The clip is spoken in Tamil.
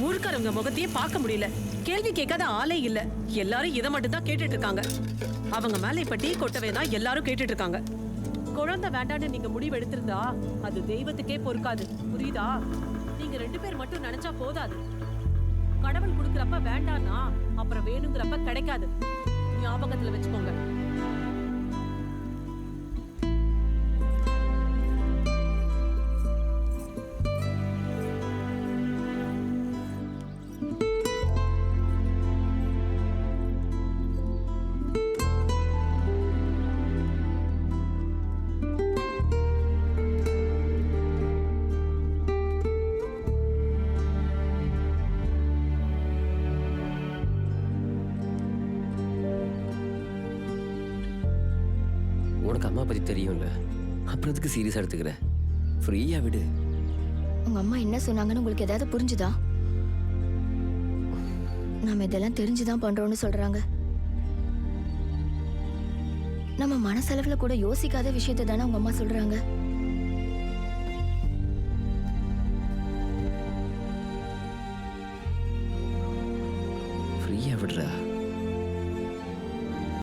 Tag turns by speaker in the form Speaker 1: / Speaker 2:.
Speaker 1: ஊருக்காரவங்க முகத்தையே பார்க்க முடியல. கேள்வி கேட்காத ஆளே இல்ல. எல்லாரும் இதை மட்டும் தான் கேட்டுட்டு இருக்காங்க. அவங்க மேல இப்ப டீ கொட்டவே தான் எல்லாரும் கேட்டுட்டு இருக்காங்க. குழந்தை வேண்டான்னு நீங்க முடிவு எடுத்திருந்தா அது தெய்வத்துக்கே பொறுக்காது, புரியுதா? நீங்க 2 பேர் மட்டும் நினைச்சா போதாது. கடவுள் கொடுக்கறப்ப வேண்டான்னா அப்புறம் வேணுங்கிறப்ப கிடைக்காது. ஞாபகத்துல வச்சுக்கோங்க.
Speaker 2: உனக்கு அம்மா பத்தி தெரியும்ல, அப்புறம் எதுக்கு சீரியஸா எடுத்துக்கிற? ஃப்ரீயா விடு.
Speaker 3: உங்க அம்மா என்ன சொன்னாங்கன்னு உங்களுக்கு ஏதாவது புரிஞ்சுதா? நாம இதெல்லாம் தெரிஞ்சுதான் பண்றோம்னு சொல்றாங்க. நம்ம மனசளவுல கூட யோசிக்காத விஷயத்தை தானே உங்க அம்மா சொல்றாங்க.
Speaker 2: ஃப்ரீயா விடுறா.